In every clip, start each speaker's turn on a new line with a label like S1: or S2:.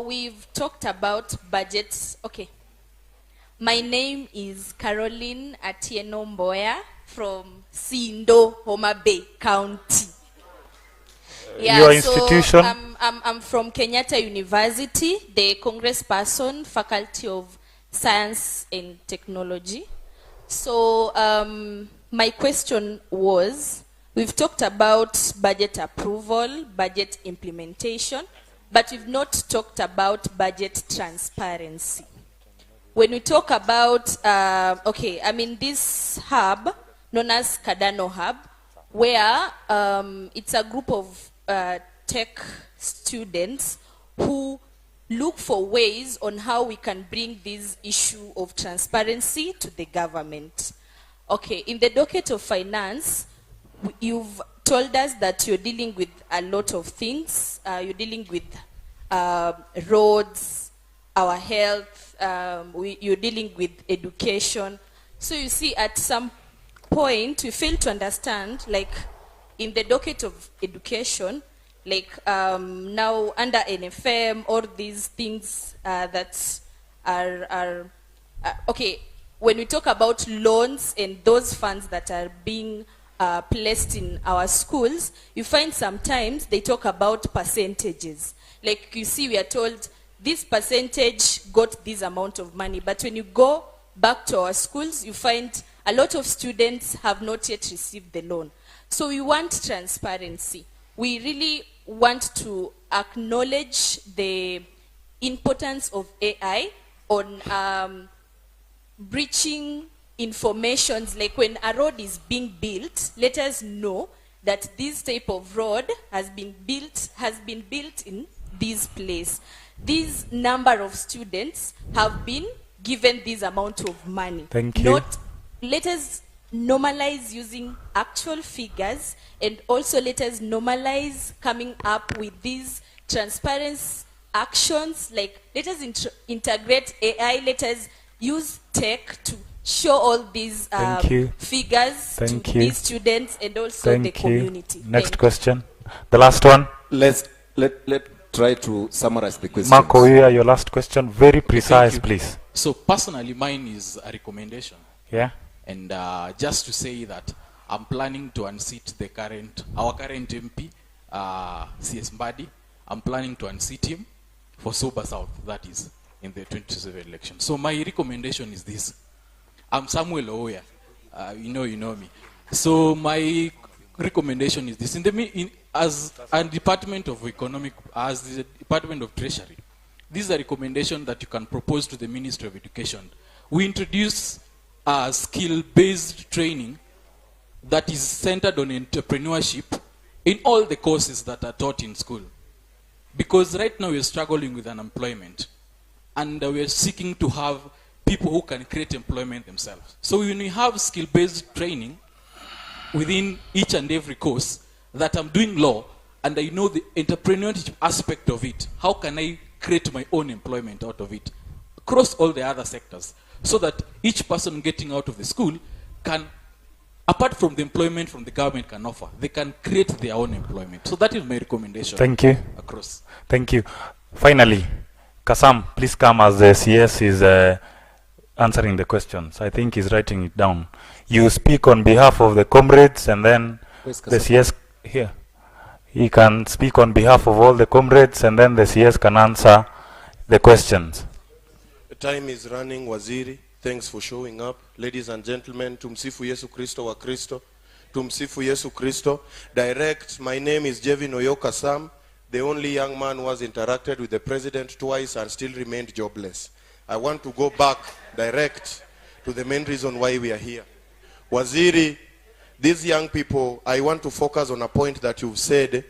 S1: we've talked about budgets. Okay. My name is Caroline Atieno Mboya from Sindo, Homa Bay County.
S2: Your institution?
S1: So I'm from Kenyatta University, the congressperson, Faculty of Science and Technology. So my question was, we've talked about budget approval, budget implementation, but we've not talked about budget transparency. When we talk about, this hub, known as Kadano Hub, where it's a group of tech students who look for ways on how we can bring this issue of transparency to the government. Okay, in the docket of finance, you've told us that you're dealing with a lot of things. You're dealing with roads, our health, you're dealing with education. So you see, at some point, we fail to understand, like, in the docket of education, like now under NFM, all these things that are okay, when we talk about loans and those funds that are being placed in our schools, you find sometimes they talk about percentages. Like, you see, we are told this percentage got this amount of money, but when you go back to our schools, you find a lot of students have not yet received the loan. So we want transparency. We really want to acknowledge the importance of AI on breaching informations. Like, when a road is being built, let us know that this type of road has been built in this place. This number of students have been given this amount of money.
S2: Thank you.
S1: Let us normalize using actual figures, and also let us normalize coming up with these transparent actions. Like, let us integrate AI, let us use tech to show all these figures to these students and also the community.
S2: Next question. The last one.
S3: Let try to summarize the question.
S2: Marco, your last question. Very precise, please.
S4: So personally, mine is a recommendation.
S2: Yeah.
S4: And just to say that I'm planning to unseat our current MP, CS Mbadi. I'm planning to unseat him for Sober South, that is, in the 2027 election. So my recommendation is this. I'm Samuel Oya. You know me. So my recommendation is this. As a Department of as the Department of Treasury, this is a recommendation that you can propose to the Ministry of Education. We introduce skill-based training that is centered on entrepreneurship in all the courses that are taught in school. Because right now we're struggling with unemployment, and we're seeking to have people who can create employment themselves. So when we have skill-based training within each and every course, that I'm doing law, and I know the entrepreneurship aspect of it, how can I create my own employment out of it across all the other sectors, so that each person getting out of the school can, apart from the employment from the government can offer, they can create their own employment. So that is my recommendation.
S2: Thank you.
S4: Across.
S2: Thank you. Finally, Kasam, please come as the CS is answering the questions. I think he's writing it down. You speak on behalf of the comrades, and then the CS here. He can speak on behalf of all the comrades, and then the CS can answer the questions.
S5: The time is running, Waziri. Thanks for showing up. Ladies and gentlemen, tumsifu Yesu Kristo wa Kristo. Tumsifu Yesu Kristo. Direct, my name is Jevin Oyoka Sam, the only young man who has interacted with the president twice and still remained jobless. I want to go back direct to the main reason why we are here. Waziri, these young people, I want to focus on a point that you've said,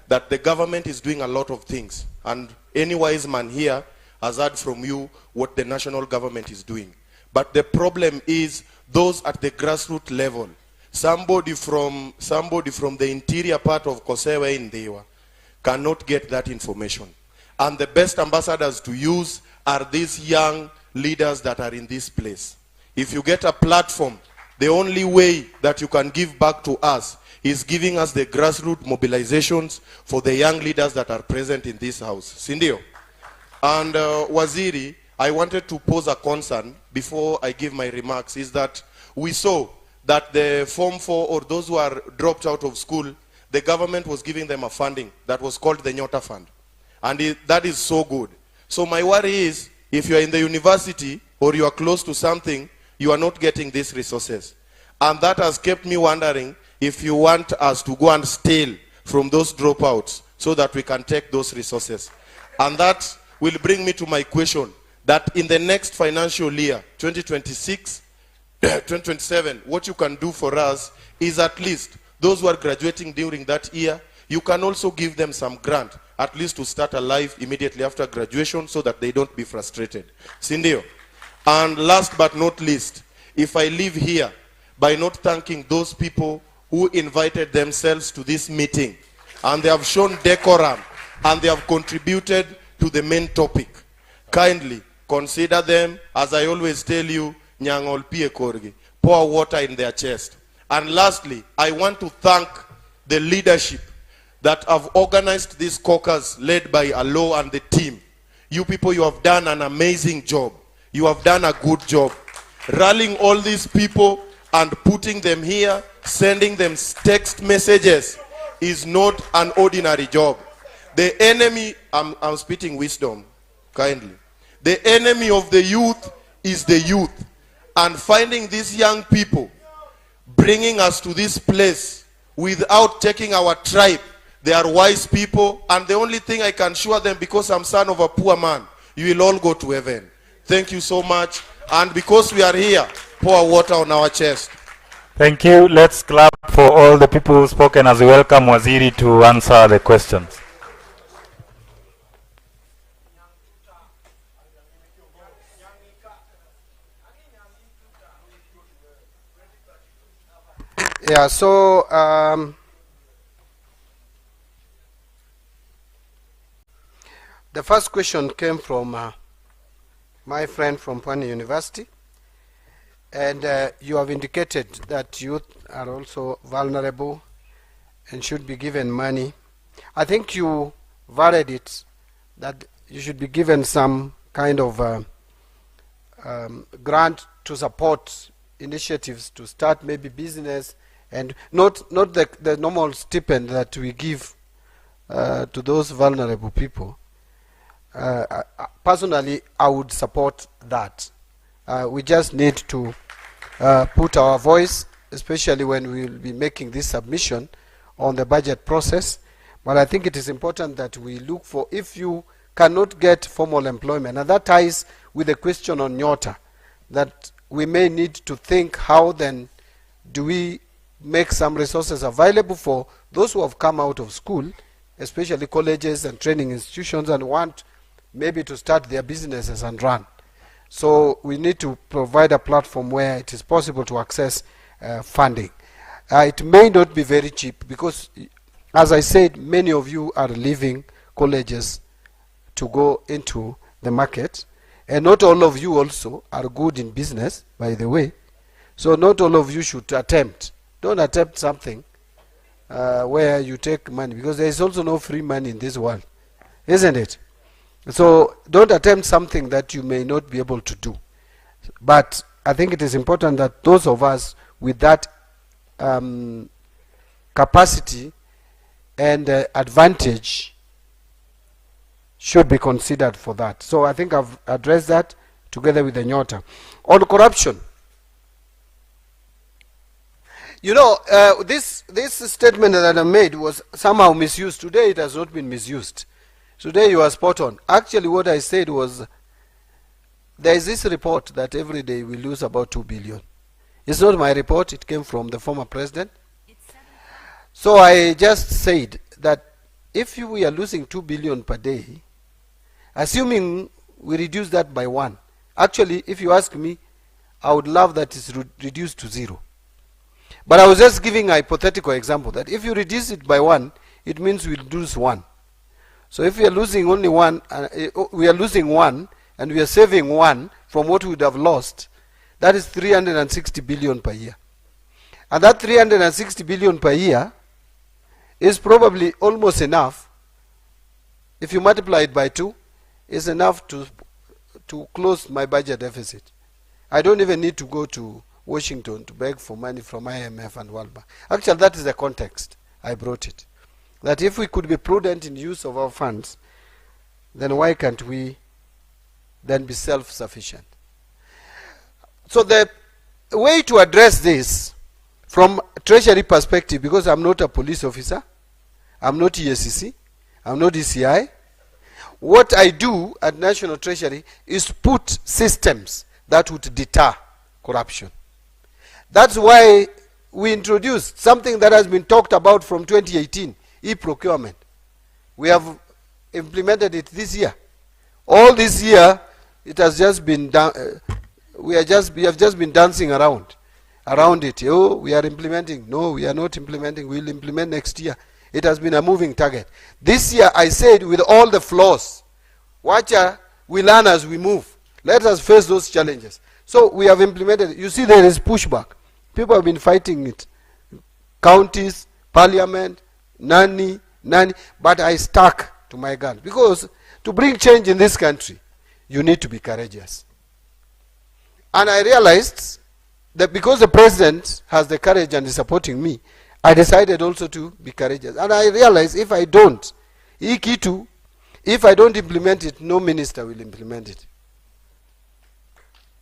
S5: that the government is doing a lot of things. And any wise man here has heard from you what the national government is doing. But the problem is those at the grassroots level. Somebody from the interior part of Kosewe in Dewa cannot get that information. And the best ambassadors to use are these young leaders that are in this place. If you get a platform, the only way that you can give back to us is giving us the grassroots mobilizations for the young leaders that are present in this house. Sindio? And Waziri, I wanted to pose a concern before I give my remarks, is that we saw that the Form 4 or those who are dropped out of school, the government was giving them a funding that was called the Nyota Fund. And that is so good. So my worry is, if you are in the university or you are close to something, you are not getting these resources. And that has kept me wondering if you want us to go and steal from those dropouts so that we can take those resources. And that will bring me to my question, that in the next financial year, 2026, 2027, what you can do for us is at least those who are graduating during that year, you can also give them some grant, at least to start a life immediately after graduation so that they don't be frustrated. Sindio. And last but not least, if I leave here by not thanking those people who invited themselves to this meeting, and they have shown decorum, and they have contributed to the main topic, kindly consider them, as I always tell you, nyangol pie korgi, pour water in their chest. And lastly, I want to thank the leadership that have organized this caucus led by Alo and the team. You people, you have done an amazing job. You have done a good job. Rallying all these people and putting them here, sending them text messages is not an ordinary job. The enemy, I'm spitting wisdom, kindly. The enemy of the youth is the youth. And finding these young people, bringing us to this place without taking our tribe, they are wise people, and the only thing I can assure them, because I'm son of a poor man, you will all go to heaven. Thank you so much. And because we are here, pour water on our chest.
S2: Thank you. Let's clap for all the people who've spoken as we welcome Waziri to answer the questions.
S6: Yeah, so the first question came from my friend from Pwani University, and you have indicated that youth are also vulnerable and should be given money. I think you varied it, that you should be given some kind of grant to support initiatives to start maybe business, and not the normal stipend that we give to those vulnerable people. Personally, I would support that. We just need to put our voice, especially when we will be making this submission on the budget process. But I think it is important that we look for, if you cannot get formal employment, and that ties with the question on Nyota, that we may need to think how then do we make some resources available for those who have come out of school, especially colleges and training institutions, and want maybe to start their businesses and run. So we need to provide a platform where it is possible to access funding. It may not be very cheap because, as I said, many of you are leaving colleges to go into the market, and not all of you also are good in business, by the way. So not all of you should attempt. Don't attempt something where you take money, because there is also no free money in this world, isn't it? So don't attempt something that you may not be able to do. But I think it is important that those of us with that capacity and advantage should be considered for that. So I think I've addressed that together with the Nyota. On corruption, you know, this statement that I made was somehow misused. Today it has not been misused. Today you are spot on. Actually what I said was, there is this report that every day we lose about 2 billion. It's not my report, it came from the former president. So I just said that if we are losing 2 billion per day, assuming we reduce that by 1, actually if you ask me, I would love that it's reduced to 0. But I was just giving a hypothetical example that if you reduce it by 1, it means we'll lose 1. So if we are losing only 1, we are losing 1, and we are saving 1 from what we would have lost, that is 360 billion per year. And that 360 billion per year is probably almost enough. If you multiply it by 2, is enough to close my budget deficit. I don't even need to go to Washington to beg for money from IMF and World Bank. Actually, that is the context I brought it. That if we could be prudent in use of our funds, then why can't we then be self-sufficient? So the way to address this from Treasury perspective, because I'm not a police officer, I'm not ESCC, I'm not ECI, what I do at National Treasury is put systems that would deter corruption. That's why we introduced something that has been talked about from 2018, e-procurement. We have implemented it this year. All this year, it has just been done. We have just been dancing around it. Oh, we are implementing. No, we are not implementing. We'll implement next year. It has been a moving target. This year, I said, with all the flaws, we learn as we move. Let us face those challenges. So we have implemented it. You see, there is pushback. People have been fighting it. Counties, parliament, nani, but I stuck to my gun. Because to bring change in this country, you need to be courageous. And I realized that because the president has the courage and is supporting me, I decided also to be courageous. And I realized if I don't, if I don't implement it, no minister will implement it.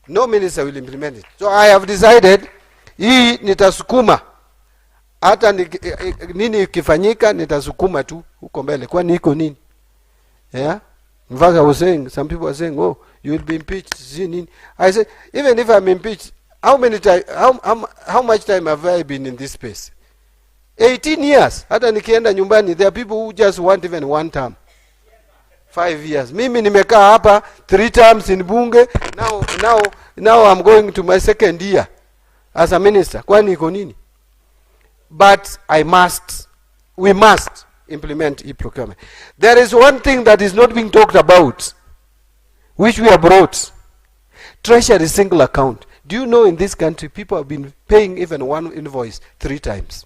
S6: No minister will implement it. So I have decided, hii nitasukuma. Hata nini ikifanyika, nitasukuma tu huko mbele. Kwa niko nini? Yeah? In fact, I was saying, some people are saying, oh, you will be impeached. I said, even if I'm impeached, how much time have I been in this space? 18 years. Hata nikienda nyumbani, there are people who just want even one term. 5 years. Mimi nimekaa hapa 3 terms in bunge. Now I'm going to my 2nd year as a minister. Kwani iko nini? But we must implement e-procurement. There is one thing that is not being talked about, which we have brought. Treasury single account. Do you know in this country, people have been paying even one invoice 3 times.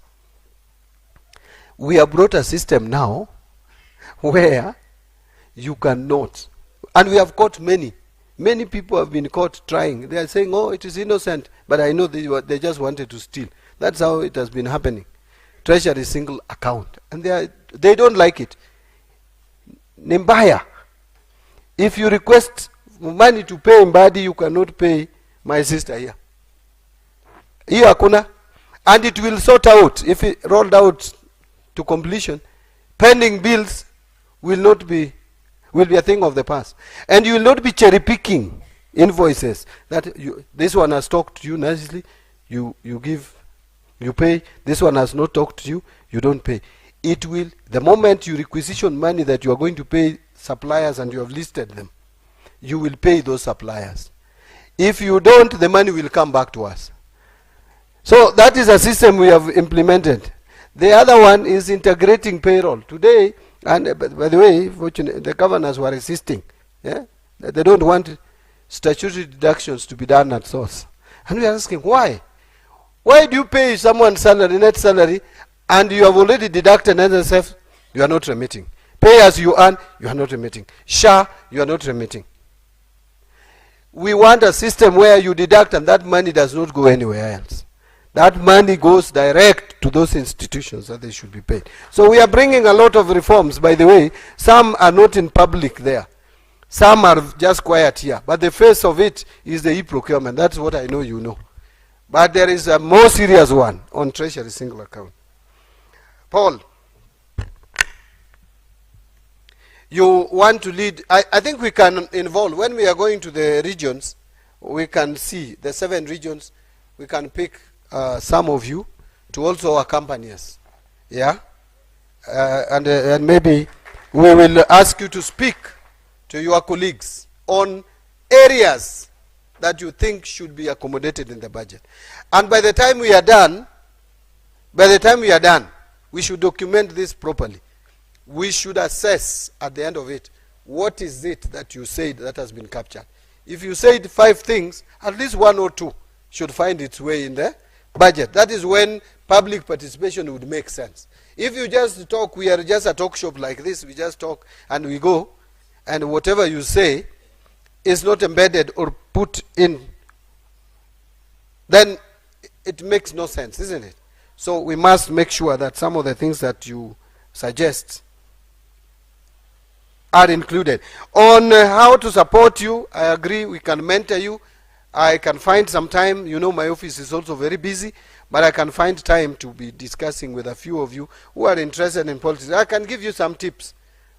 S6: We have brought a system now where you cannot. And we have caught many. Many people have been caught trying. They are saying, oh, it is innocent. But I know they just wanted to steal. That's how it has been happening. Treasury single account. And they don't like it. Nimbaya. If you request money to pay Mbadi, you cannot pay my sister here. Hiyo hakuna. And it will sort out. If it rolled out to completion, pending bills will be a thing of the past. And you will not be cherry picking invoices that this one has talked to you nicely, you pay. This one has not talked to you, you don't pay. It will, the moment you requisition money that you are going to pay suppliers and you have listed them, you will pay those suppliers. If you don't, the money will come back to us. So that is a system we have implemented. The other one is integrating payroll. Today, and by the way, the governors were resisting. Yeah? They don't want statutory deductions to be done at source. And we are asking, why? Why do you pay someone's salary, net salary, and you have already deducted NSF, you are not remitting? Pay as you earn, you are not remitting. SHA, you are not remitting. We want a system where you deduct and that money does not go anywhere else. That money goes direct to those institutions that they should be paid. So we are bringing a lot of reforms, by the way. Some are not in public there. Some are just quiet here. But the face of it is the e-procurement. That's what I know you know. But there is a more serious one on Treasury single account. Paul, you want to lead. I think we can involve, when we are going to the regions, we can see the 7 regions, we can pick some of you to also accompany us. Yeah? And maybe we will ask you to speak to your colleagues on areas that you think should be accommodated in the budget. And by the time we are done, we should document this properly. We should assess at the end of it, what is it that you said that has been captured? If you said 5 things, at least 1 or 2 should find its way in the budget. That is when public participation would make sense. If you just talk, we are just a talk shop like this, we just talk and we go, and whatever you say is not embedded or put in, then it makes no sense, isn't it? So we must make sure that some of the things that you suggest are included. On how to support you, I agree, we can mentor you. I can find some time, you know my office is also very busy, but I can find time to be discussing with a few of you who are interested in politics. I can give you some tips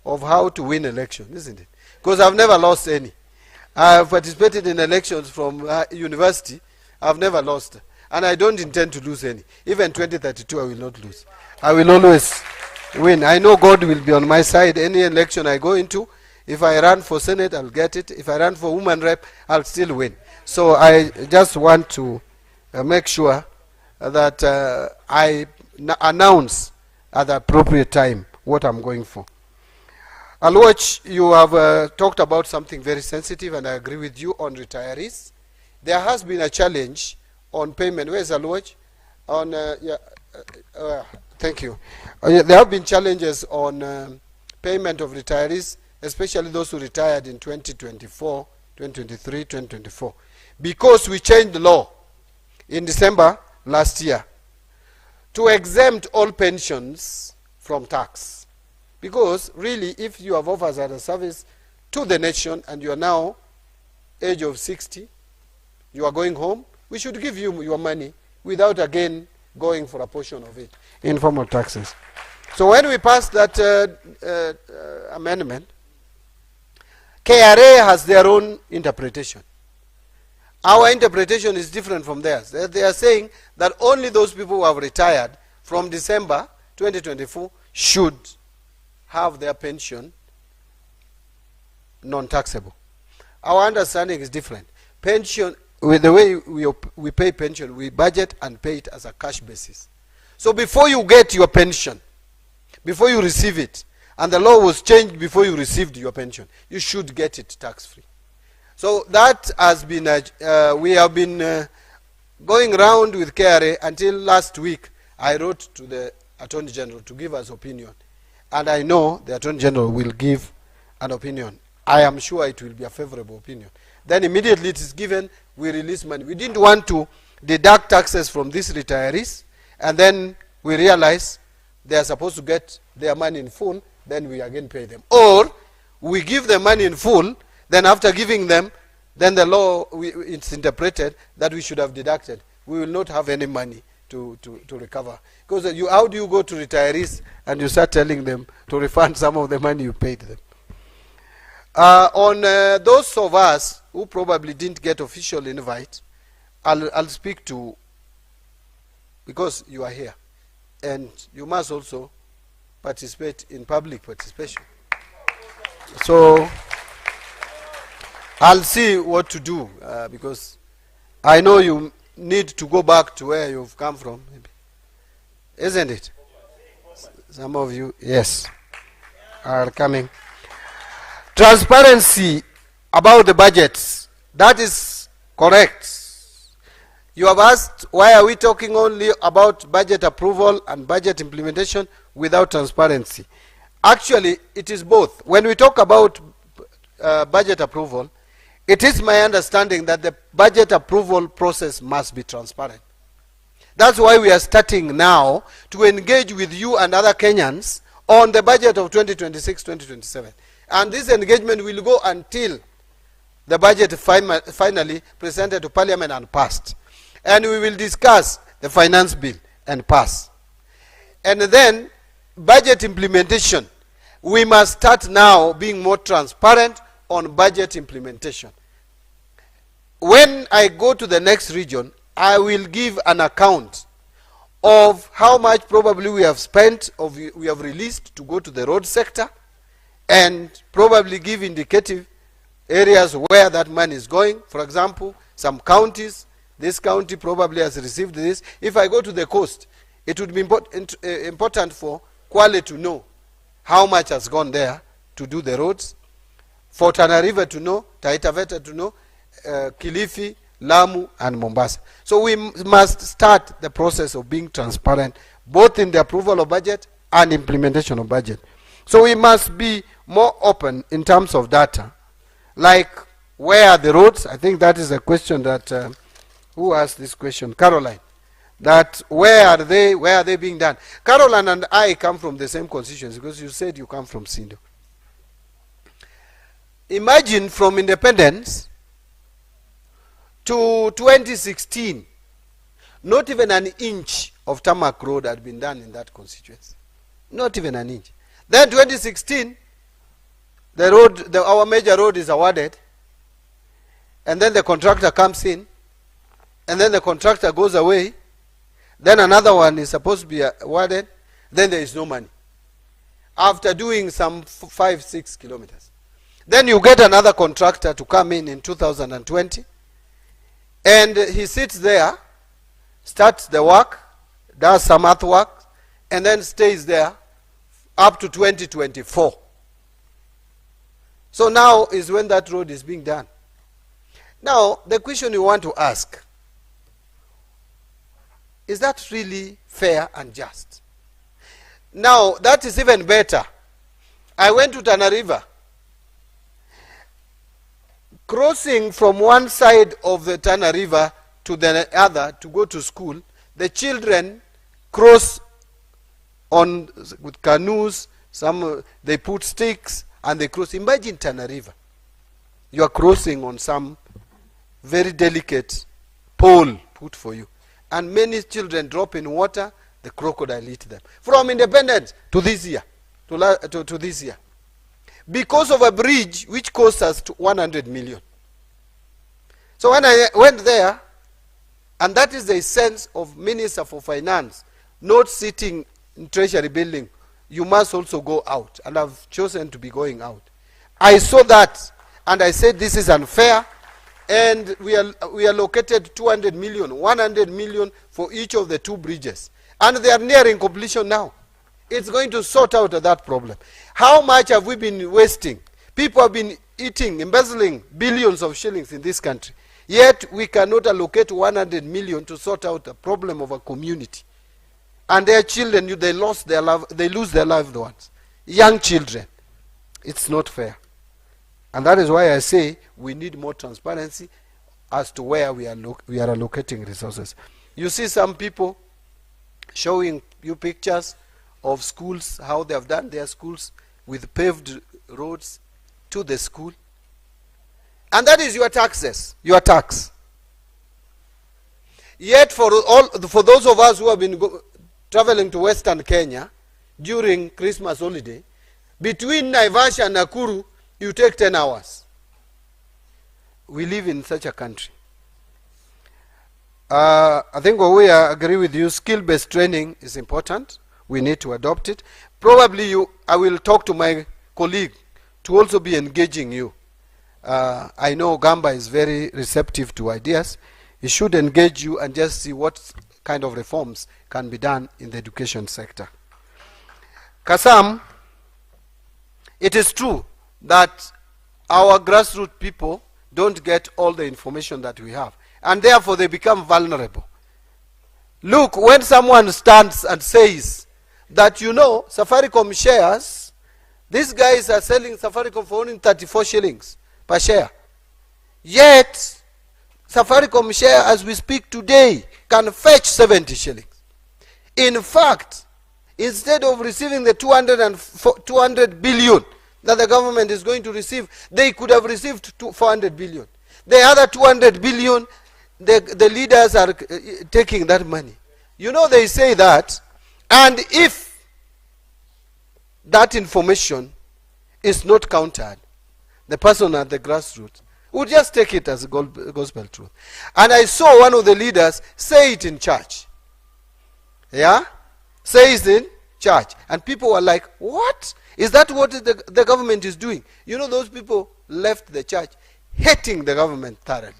S6: of how to win elections, isn't it? Because I've never lost any. I've participated in elections from university. I've never lost. And I don't intend to lose any. Even 2032, I will not lose. I will always win. I know God will be on my side. Any election I go into, if I run for Senate, I'll get it. If I run for woman rep, I'll still win. So I just want to make sure that I announce at the appropriate time what I'm going for. Alwach, you have talked about something very sensitive, and I agree with you on retirees. There has been a challenge on payment. Where's Alwach? On thank you. There have been challenges on payment of retirees, especially those who retired in 2024, 2023, 2024, because we changed the law in December last year to exempt all pensions from tax. Because really, if you have offers at a service to the nation and you are now age of 60, you are going home, we should give you your money without again going for a portion of it in form of taxes. So when we passed that amendment, KRA has their own interpretation. Our interpretation is different from theirs. They are saying that only those people who have retired from December 2024 should have their pension non-taxable. Our understanding is different. Pension, with the way we pay pension, we budget and pay it as a cash basis. So before you get your pension, before you receive it, and the law was changed before you received your pension, you should get it tax-free. So that has been, we have been going around with KRA until last week. I wrote to the Attorney General to give us opinion. And I know the Attorney General will give an opinion. I am sure it will be a favorable opinion. Then immediately it is given, we release money. We didn't want to deduct taxes from these retirees, and then we realize they are supposed to get their money in full, then we again pay them. Or we give them money in full, then after giving them, then the law, it's interpreted that we should have deducted. We will not have any money to recover. Because how do you go to retirees and you start telling them to refund some of the money you paid them? On those of us who probably didn't get official invite, I'll speak to, because you are here, and you must also participate in public participation. So I'll see what to do, because I know you need to go back to where you've come from, maybe. Isn't it? Some of you, yes, are coming. Transparency about the budgets, that is correct. You have asked, why are we talking only about budget approval and budget implementation without transparency? Actually, it is both. When we talk about budget approval, it is my understanding that the budget approval process must be transparent. That's why we are starting now to engage with you and other Kenyans on the budget of 2026-2027. And this engagement will go until the budget finally presented to Parliament and passed. And we will discuss the finance bill and pass. And then budget implementation. We must start now being more transparent on budget implementation. When I go to the next region, I will give an account of how much probably we have spent, or we have released to go to the road sector, and probably give indicative areas where that money is going. For example, some counties, this county probably has received this. If I go to the coast, it would be important for Kwale to know how much has gone there to do the roads, for Tana River to know, Taita Taveta to know, Kilifi, Lamu, and Mombasa. So we must start the process of being transparent, both in the approval of budget and implementation of budget. So we must be more open in terms of data. Like, where are the roads? I think that is a question that, who asked this question? Caroline. That where are they being done? Caroline and I come from the same constituency, because you said you come from Sindo. Imagine from independence to 2016, not even an inch of tarmac road had been done in that constituency. Not even an inch. Then 2016, the road, our major road is awarded, and then the contractor comes in, and then the contractor goes away, then another one is supposed to be awarded, then there is no money. After doing some 5-6 kilometers. Then you get another contractor to come in 2020, and he sits there, starts the work, does some earth work, and then stays there up to 2024. So now is when that road is being done. Now, the question you want to ask, is that really fair and just? Now, that is even better. I went to Tana River. Crossing from one side of the Tana River to the other to go to school, the children cross on with canoes, some they put sticks and they cross. Imagine Tana River. You are crossing on some very delicate pole put for you. And many children drop in water, the crocodile eat them. From independence to this year, to this year. Because of a bridge which cost us 100 million. So when I went there, and that is the sense of Minister for Finance, not sitting in Treasury building, you must also go out. And I've chosen to be going out. I saw that, and I said this is unfair, and we allocated 200 million, 100 million for each of the two bridges. And they are nearing completion now. It's going to sort out that problem. How much have we been wasting? People have been eating, embezzling billions of shillings in this country. Yet we cannot allocate 100 million to sort out the problem of a community. And their children, they lose their loved ones. Young children. It's not fair. And that is why I say we need more transparency as to where we are allocating resources. You see some people showing you pictures of schools, how they have done their schools with paved roads to the school. And that is your taxes, your tax. Yet for those of us who have been traveling to Western Kenya during Christmas holiday, between Naivasha and Nakuru, you take 10 hours. We live in such a country. I think we agree with you, skill-based training is important. We need to adopt it. Probably I will talk to my colleague to also be engaging you. I know Gamba is very receptive to ideas. He should engage you and just see what kind of reforms can be done in the education sector. Kasam, it is true that our grassroots people don't get all the information that we have, and therefore they become vulnerable. Look, when someone stands and says that, you know, Safaricom shares, these guys are selling Safaricom for only 34 shillings per share. Yet, Safaricom share as we speak today can fetch 70 shillings. In fact, instead of receiving the 200 billion that the government is going to receive, they could have received 400 billion. The other 200 billion, the leaders are taking that money. You know, they say that, and if that information is not countered, the person at the grassroots would just take it as gospel truth. And I saw one of the leaders say it in church. Yeah? Say it in church. And people were like, what? Is that what the government is doing? You know, those people left the church hating the government thoroughly.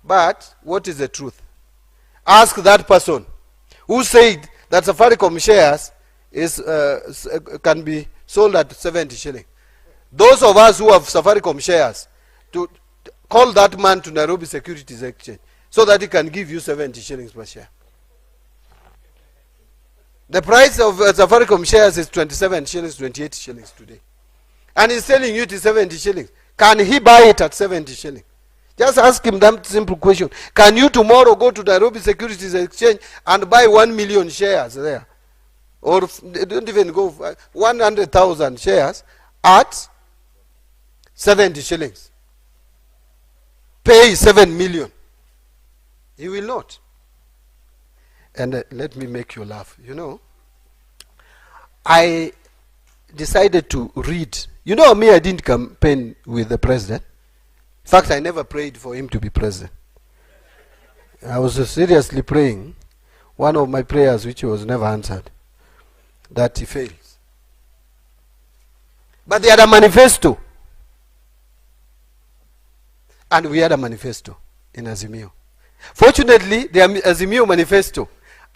S6: But what is the truth? Ask that person who said that Safaricom shares can be sold at 70 shillings. Those of us who have Safaricom shares, to call that man to Nairobi Securities Exchange so that he can give you 70 shillings per share. The price of Safaricom shares is 27 shillings, 28 shillings today. And he's selling you to 70 shillings. Can he buy it at 70 shillings? Just ask him that simple question. Can you tomorrow go to Nairobi Securities Exchange and buy 1 million shares there? Or don't even go 100,000 shares at 70 shillings. Pay 7 million. He will not. And let me make you laugh. You know, I decided to read. You know me, I didn't campaign with the president. In fact, I never prayed for him to be president. I was seriously praying, one of my prayers which was never answered, that he fails. But they had a manifesto. And we had a manifesto in Azimio. Fortunately, the Azimio manifesto,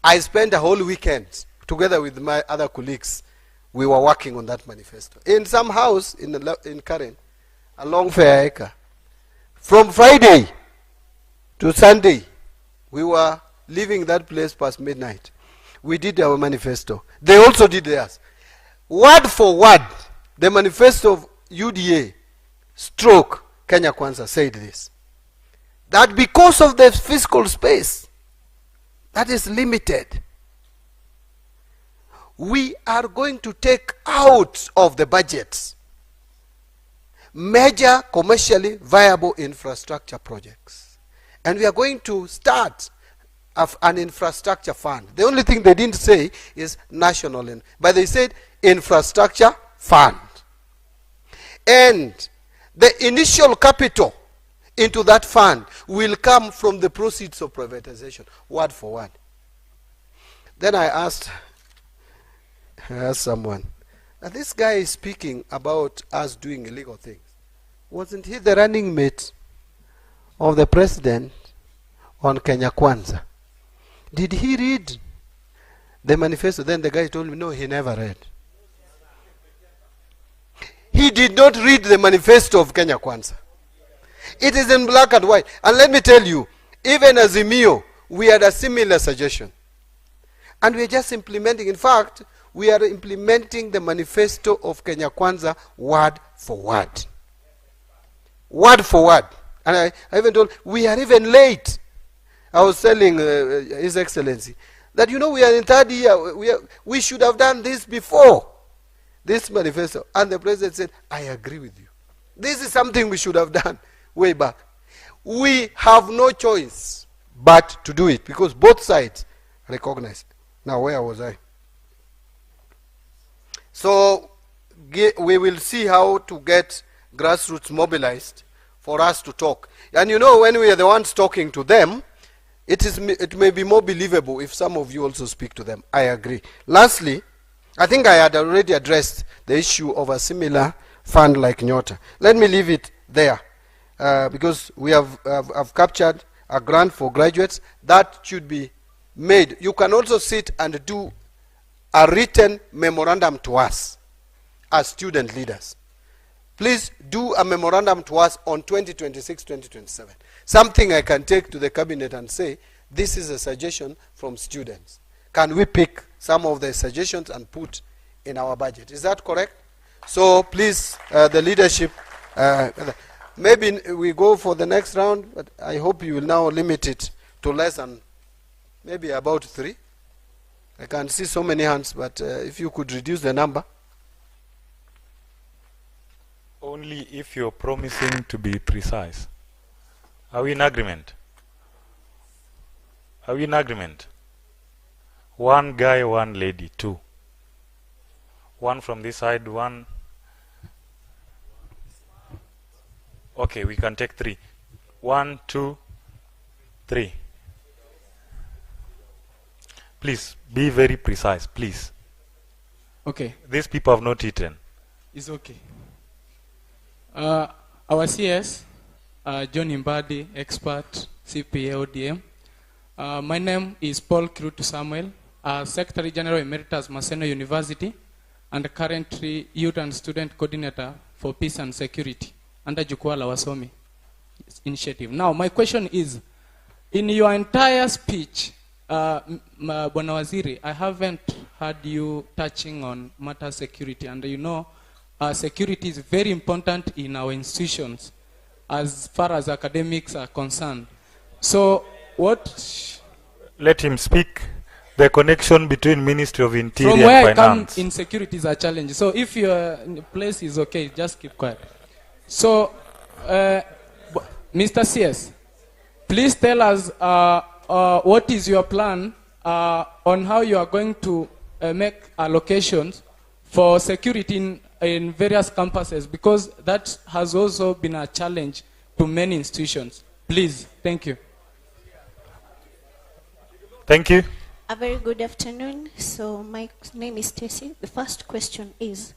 S6: I spent a whole weekend together with my other colleagues. We were working on that manifesto. In some house in Karen, along Fair Acre. From Friday to Sunday, we were leaving that place past midnight. We did our manifesto. They also did theirs. Word for word, the manifesto of UDA stroke Kenya Kwanza said this. That because of the fiscal space that is limited, we are going to take out of the budgets major commercially viable infrastructure projects. And we are going to start an infrastructure fund. The only thing they didn't say is national, but they said infrastructure fund. And the initial capital into that fund will come from the proceeds of privatization, word for word. Then I asked someone, this guy is speaking about us doing illegal things. Wasn't he the running mate of the president on Kenya Kwanza? Did he read the manifesto? Then the guy told me, no, he never read. He did not read the manifesto of Kenya Kwanza. It is in black and white. And let me tell you, even as Azimio, we had a similar suggestion. And we are just implementing. In fact, we are implementing the manifesto of Kenya Kwanza word for word. Word for word. And I even told, we are even late. I was telling His Excellency that, you know, we are in third year. We should have done this before this manifesto. And the president said, I agree with you. This is something we should have done way back. We have no choice but to do it because both sides recognize it. Now, where was I? So, we will see how to get grassroots mobilized for us to talk. And you know, when we are the ones talking to them, it may be more believable if some of you also speak to them. I agree. Lastly, I think I had already addressed the issue of a similar fund like Nyota. Let me leave it there because we have captured a grant for graduates that should be made. You can also sit and do a written memorandum to us as student leaders. Please do a memorandum to us on 2026-2027. Something I can take to the cabinet and say, this is a suggestion from students. Can we pick some of the suggestions and put in our budget? Is that correct? So please, the leadership, maybe we go for the next round, but I hope you will now limit it to less than maybe about 3. I can see so many hands, but if you could reduce the number.
S2: Only if you're promising to be precise. Are we in agreement? Are we in agreement? 1 guy, 1 lady, 2. 1 from this side, 1. Okay, we can take 3. 1, 2, 3. Please, be very precise, please.
S7: Okay.
S2: These people have not eaten.
S7: It's okay. Our CS, John Mbadi, expert, CPA, ODM. My name is Paul Kirutu Samuel, Secretary General Emeritus, Maseno University, and currently Youth and Student Coordinator for Peace and Security under Jukwaa la Wasomi initiative. Now, my question is, in your entire speech, Bwana Waziri, I haven't heard you touching on matter security, and you know, security is very important in our institutions as far as academics are concerned. So what...
S2: Let him speak. The connection between Ministry of Interior
S7: From where
S2: and Finance.
S7: I come, insecurity is a challenge. So if your place is okay, just keep quiet. So, Mr. CS, please tell us what is your plan on how you are going to make allocations for security in various campuses, because that has also been a challenge to many institutions. Please, thank you.
S2: Thank you.
S8: A very good afternoon. So my name is Stacy. The first question is,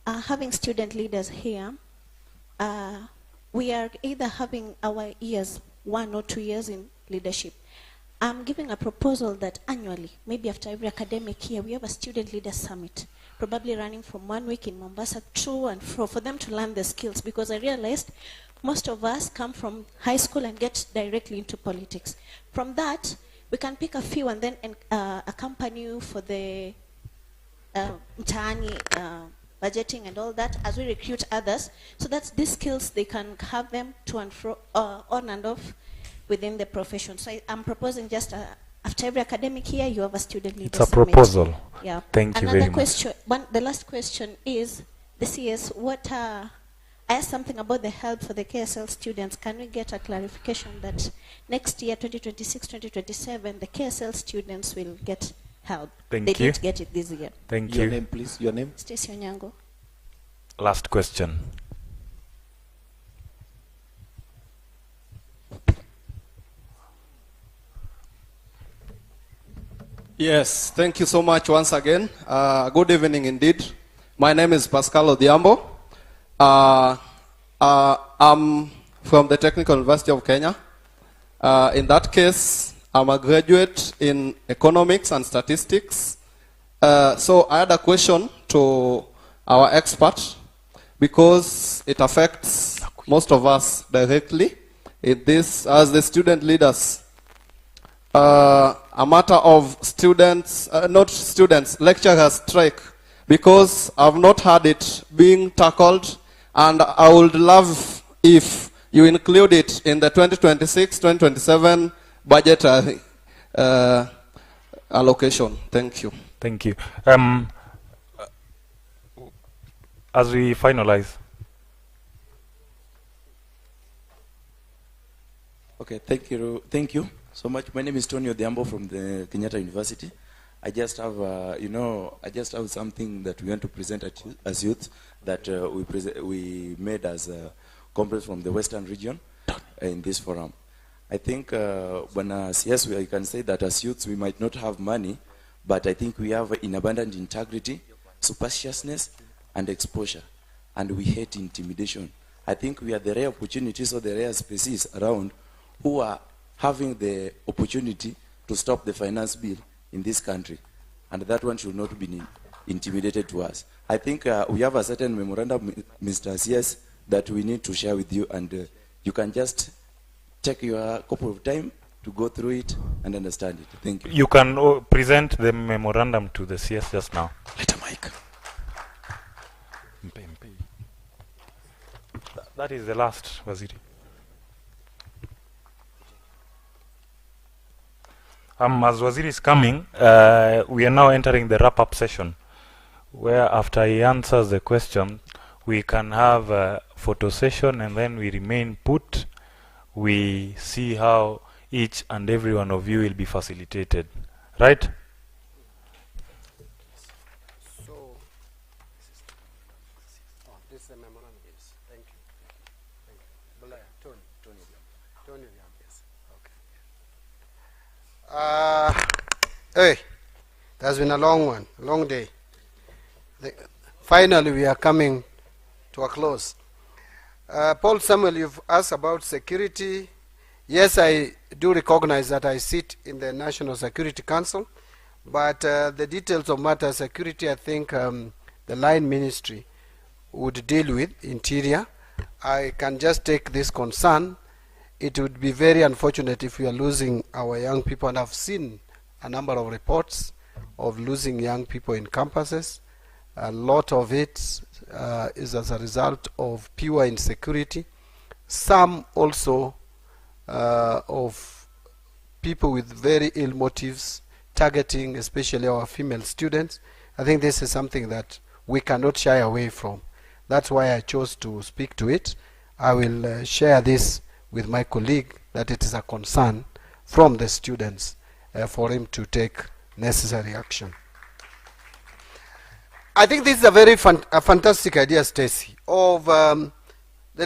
S8: having student leaders here, we are either having our years, 1 or 2 years in leadership. I'm giving a proposal that annually, maybe after every academic year, we have a student leader summit, probably running from 1 week in Mombasa to and fro for them to learn the skills, because I realized most of us come from high school and get directly into politics. From that, we can pick a few and then accompany you for the mutahi, budgeting and all that as we recruit others. So that's these skills, they can have them to and fro, on and off within the profession. So I'm proposing just after every academic year, you have a student leader
S2: It's a
S8: summit.
S2: proposal.
S8: Yeah.
S2: Thank you very much.
S8: Question, the last question is, the CS, I asked something about the help for the KSL students. Can we get a clarification that next year, 2026, 2027, the KSL students will get help?
S2: Thank
S8: They
S2: you.
S8: didn't get it this year.
S2: Thank
S3: Your
S2: you.
S3: name, please. Your name?
S8: Stacy Onyango.
S2: Last question.
S9: Yes, thank you so much once again. Good evening indeed. My name is Pascal Odhiambo. I'm from the Technical University of Kenya. In that case, I'm a graduate in economics and statistics. So I had a question to our expert, because it affects most of us directly in this, as the student leaders. A matter of students, lecturers strike, because I've not had it being tackled, and I would love if you include it in the 2026-2027 budgetary allocation. Thank you.
S2: Thank you. As we finalize.
S10: Okay, thank you so much. My name is Tony Odhiambo from the Kenyatta University. I just have, something that we want to present as youth that we made as a conference from the Western region in this forum. I think yes, we can say that as youths we might not have money, but I think we have in abundant integrity, superstitiousness, and exposure, and we hate intimidation. I think we are the rare opportunities or the rare species around who are having the opportunity to stop the finance bill in this country, and that one should not be intimidated to us. I think we have a certain memorandum, Mr. CS, that we need to share with you, and you can just take your couple of time to go through it and understand it. Thank you.
S2: You can present the memorandum to the CS just now.
S10: Let a mic.
S2: That is the last, Waziri. As Waziri is coming, we are now entering the wrap-up session, where after he answers the question, we can have a photo session, and then we remain put. We see how each and every one of you will be facilitated. Right?
S6: So, this is the memorandum. Yes. Thank you. Thank you. Tony. Yes. Okay. Hey, that's been a long one, a long day. Finally, we are coming to a close. Paul Samuel, you've asked about security. Yes, I do recognize that I sit in the National Security Council, but the details of matter security, I think the line ministry would deal with, interior. I can just take this concern. It would be very unfortunate if we are losing our young people, and I've seen a number of reports of losing young people in campuses. A lot of it is as a result of pure insecurity. Some also of people with very ill motives targeting especially our female students. I think this is something that we cannot shy away from. That's why I chose to speak to it. I will share this with my colleague, that it is a concern from the students for him to take necessary action. I think this is a very fantastic idea, Stacy, of the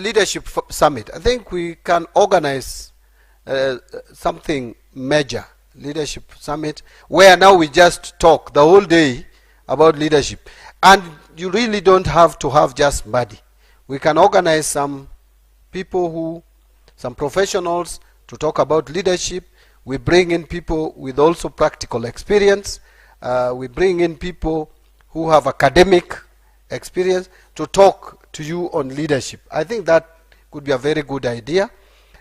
S6: leadership summit. I think we can organize something major, leadership summit, where now we just talk the whole day about leadership. And you really don't have to have just Mbadi. We can organize some people some professionals to talk about leadership. We bring in people with also practical experience. We bring in people who have academic experience to talk to you on leadership. I think that could be a very good idea.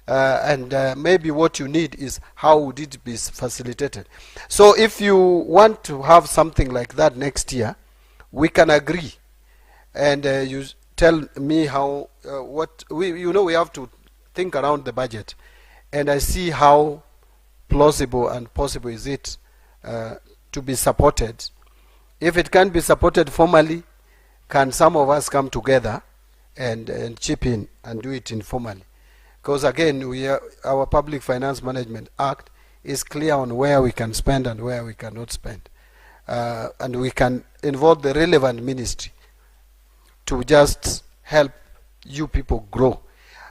S6: And maybe what you need is how would it be facilitated. So if you want to have something like that next year, we can agree. And you tell me how, we have to think around the budget. And I see how plausible and possible is it to be supported. If it can be supported formally, can some of us come together and chip in and do it informally? Because again, our Public Finance Management Act is clear on where we can spend and where we cannot spend. And we can involve the relevant ministry to just help you people grow.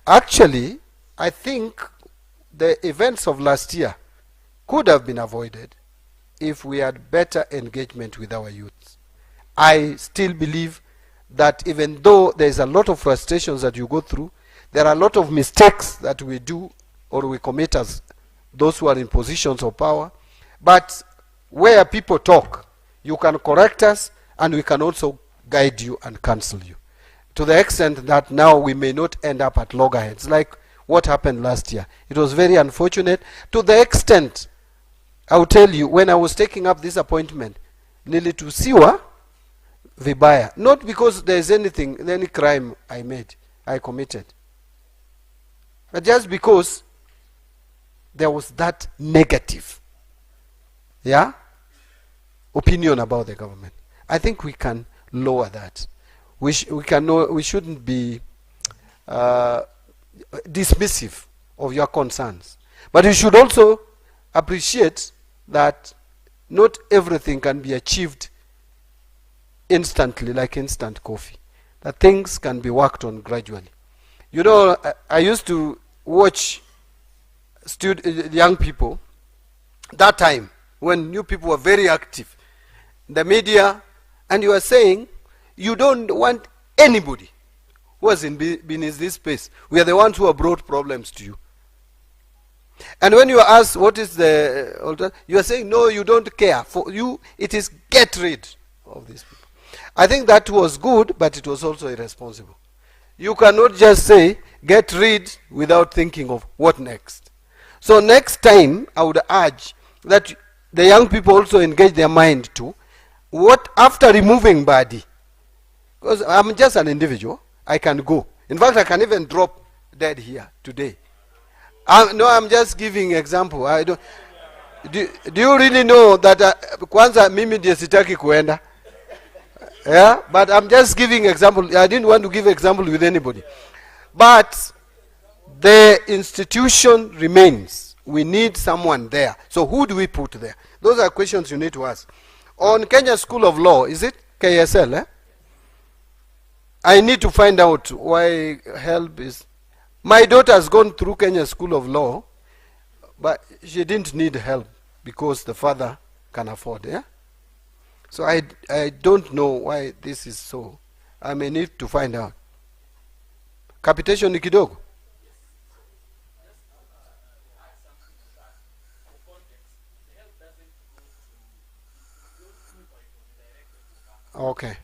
S6: Actually, I think the events of last year could have been avoided if we had better engagement with our youth. I still believe that even though there is a lot of frustrations that you go through, there are a lot of mistakes that we do or we commit as those who are in positions of power. But where people talk, you can correct us and we can also guide you and counsel you. To the extent that now we may not end up at loggerheads like what happened last year. It was very unfortunate. To the extent, I will tell you, when I was taking up this appointment, nilitusiwa vibaya. Not because there is any crime I committed. But just because there was that negative, opinion about the government. I think we can lower that. We shouldn't be dismissive of your concerns. But you should also appreciate that not everything can be achieved instantly, like instant coffee. That things can be worked on gradually. You know, I used to watch young people that time when new people were very active in the media, and you were saying you don't want anybody who has been in this space. We are the ones who have brought problems to you. And when you are asked what is the alternative, you are saying no, you don't care. For you, it is get rid of these people. I think that was good, but it was also irresponsible. You cannot just say get rid without thinking of what next. So next time, I would urge that the young people also engage their mind to what after removing Mbadi. Because I'm just an individual, I can go. In fact, I can even drop dead here today. No, I'm just giving example. I don't. Do you really know that kwanza mimi ndiye sitaki kuenda? Yeah, but I'm just giving example. I didn't want to give example with anybody. But the institution remains. We need someone there. So who do we put there? Those are questions you need to ask. On Kenya School of Law, is it KSL? I need to find out why help is. My daughter has gone through Kenya School of Law, but she didn't need help because the father can afford. So I don't know why this is so. I may need to find out. Capitation ni kidogo? Okay.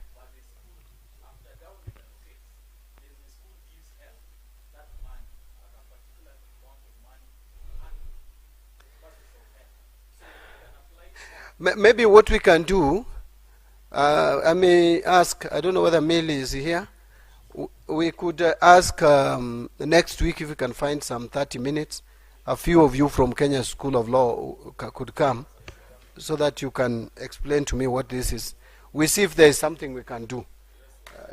S6: Maybe what we can do, I may ask, I don't know whether Millie is here. We could ask next week if we can find some 30 minutes. A few of you from Kenya School of Law could come so that you can explain to me what this is. We see if there is something we can do.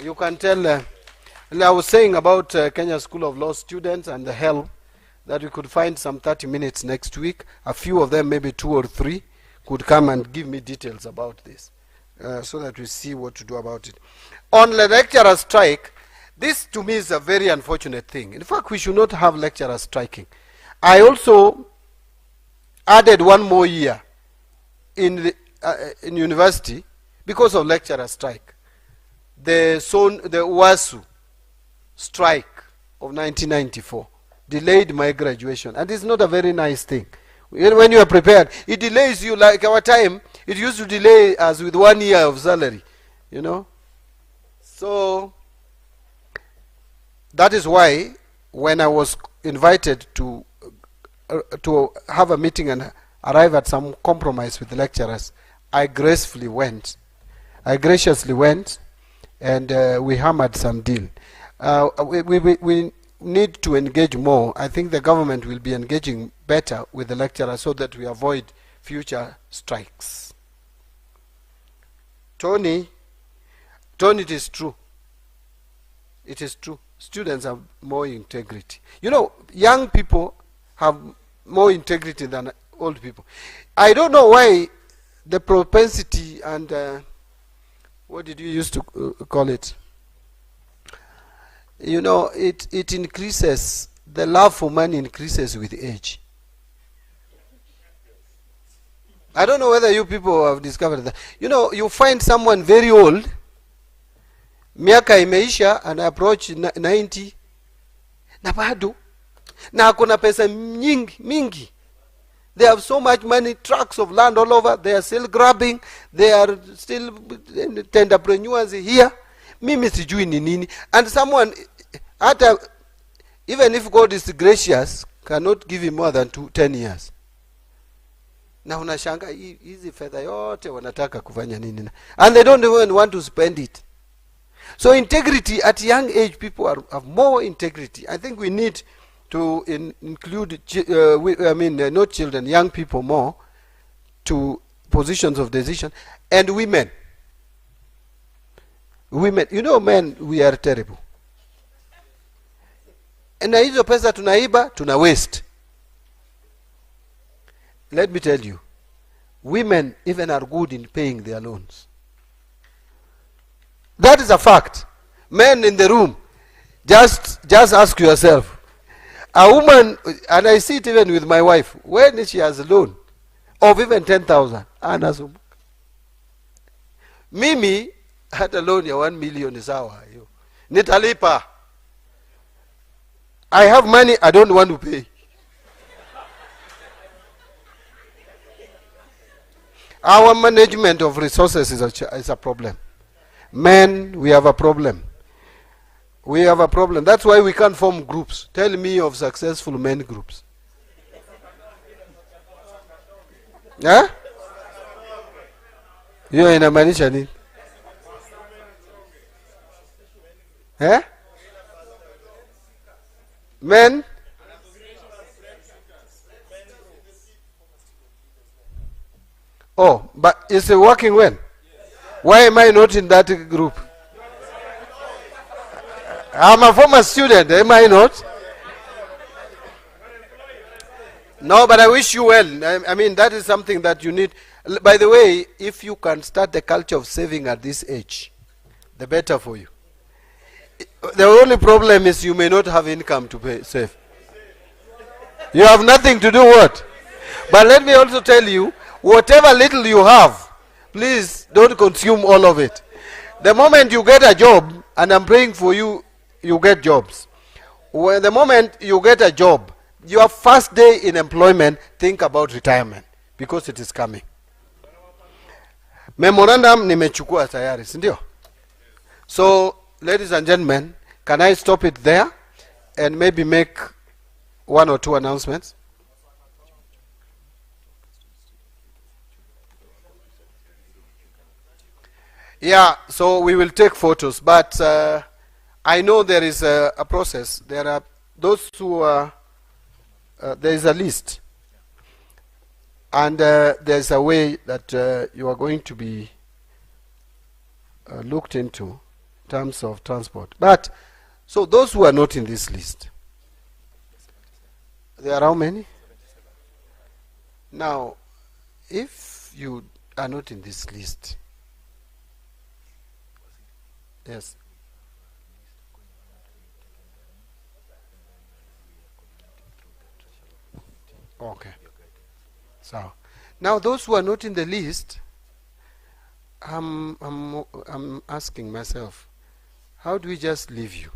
S6: You can tell, I was saying about Kenya School of Law students and the help, that we could find some 30 minutes next week. A few of them, maybe 2 or 3, could come and give me details about this so that we see what to do about it. On the lecturer strike, this to me is a very unfortunate thing. In fact, we should not have lecturers striking. I also added 1 more year in university because of lecturer strike. The WASU strike of 1994 delayed my graduation, and it's not a very nice thing. When you are prepared, it delays you. Like our time, it used to delay us with 1 year of salary, you know. So that is why when I was invited to have a meeting and arrive at some compromise with the lecturers, I gracefully went. I graciously went, and we hammered some deal. We need to engage more. I think the government will be engaging better with the lecturers so that we avoid future strikes. Tony, it is true. It is true. Students have more integrity. You know, young people have more integrity than old people. I don't know why the propensity and what did you used to call it? You know, it increases, the love for money increases with age. I don't know whether you people have discovered that. You know, you find someone very old, miaka imeisha, and approach 90, na bado, na kuna pesa mingi. They have so much money, tracts of land all over, they are still grabbing, they are still entrepreneurs here. Mimi sijui ni nini. And someone, even if God is gracious, cannot give him more than 10 years. Na unashanga hizi fedha yote wanataka kufanya nini? And they don't even want to spend it. So integrity at young age, people have more integrity. I think we need to include, not children, young people more to positions of decision. And women. Women, you know, men, we are terrible. And na hizo pesa tunaiba, tuna waste. Let me tell you, women even are good in paying their loans. That is a fact. Men in the room, just ask yourself. A woman, and I see it even with my wife, when she has a loan of even 10,000, anasumbuka. Mimi had a loan ya 1 million sawa hiyo. Nitalipa. I have money, I don't want to pay. Our management of resources is a problem. Men, we have a problem. We have a problem. That's why we can't form groups. Tell me of successful men groups. Huh? Hiyo inamaanisha nini? Eh? Men? Oh, but is it working well? Why am I not in that group? I'm a former student, am I not? No, but I wish you well. I mean, that is something that you need. By the way, if you can start the culture of saving at this age, the better for you. The only problem is you may not have income to save. You have nothing to do what? But let me also tell you, whatever little you have, please don't consume all of it. The moment you get a job, and I'm praying for you, you get jobs. When the moment you get a job, your first day in employment, think about retirement, because it is coming. Memorandum nimechukua tayari, si ndio? So, ladies and gentlemen, can I stop it there and maybe make 1 or 2 announcements? Yeah, so we will take photos, but I know there is a process. There are those who are, there is a list, and there's a way that you are going to be looked into in terms of transport. But, so those who are not in this list, there are how many? Now, if you are not in this list, yes. Okay. So, now those who are not in the list, I'm asking myself, how do we just leave you?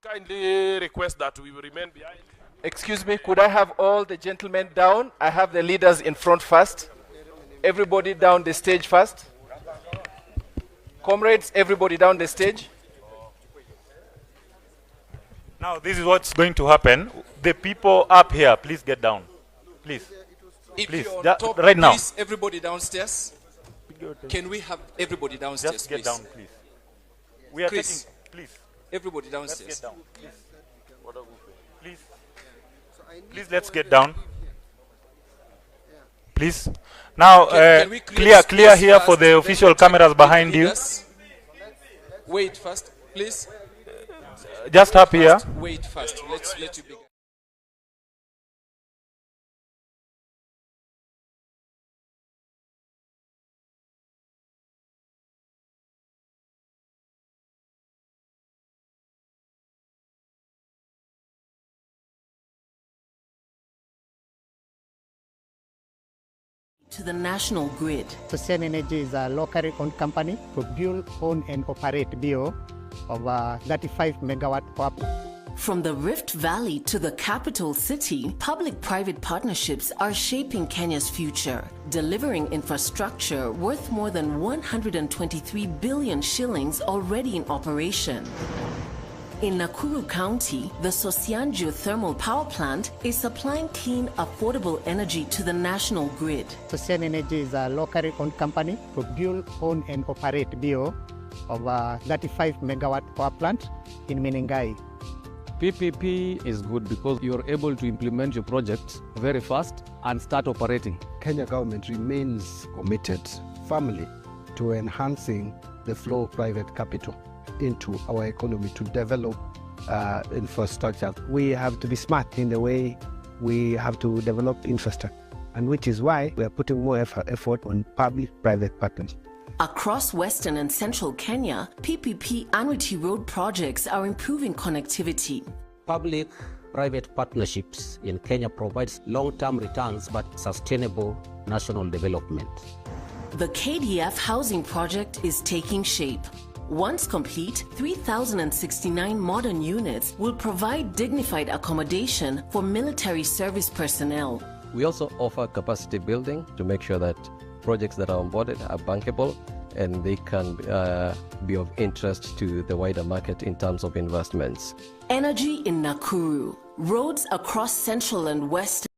S11: Kindly request that we will remain behind. Excuse me, could I have all the gentlemen down? I have the leaders in front first. Everybody down the stage first. Comrades, everybody down the stage.
S2: Now, this is what's going to happen. The people up here, please get down. Please.
S11: If
S2: Please,
S11: you're on top,
S2: right now.
S11: please, everybody downstairs. Can we have everybody downstairs,
S2: Just get
S11: please?
S2: down, please. We are
S11: Chris,
S2: taking, please.
S11: everybody downstairs.
S2: Let's get down, please. Please, let's get down. Please. Now,
S11: Can we
S2: clear
S11: space
S2: here
S11: first,
S2: for the
S11: then
S2: official
S11: we'll
S2: cameras
S11: check
S2: behind
S11: the
S2: you.
S11: leaders? Wait first, please.
S2: Just up here.
S11: Wait first. Let's let you begin.
S12: To the national grid.
S13: Ocean Energy is a locally owned company to build, own and operate BO of 35 megawatt power.
S12: From the Rift Valley to the capital city, public-private partnerships are shaping Kenya's future, delivering infrastructure worth more than 123 billion shillings already in operation. In Nakuru County, the Sosian geothermal power plant is supplying clean, affordable energy to the national grid.
S13: Ocean Energy is a locally owned company to build, own and operate BO of 35 megawatt power plant in Menengai.
S14: PPP is good because you're able to implement your projects very fast and start operating.
S6: Kenya government remains committed firmly to enhancing the flow of private capital into our economy to develop infrastructure.
S13: We have to be smart in the way we have to develop infrastructure, and which is why we are putting more effort on public-private partnerships.
S12: Across Western and Central Kenya, PPP annuity road projects are improving connectivity.
S15: Public-private partnerships in Kenya provides long-term returns but sustainable national development.
S12: The KDF housing project is taking shape. Once complete, 3,069 modern units will provide dignified accommodation for military service personnel.
S14: We also offer capacity building to make sure that projects that are onboarded are bankable and they can be of interest to the wider market in terms of investments.
S12: Energy in Nakuru. Roads across Central and Western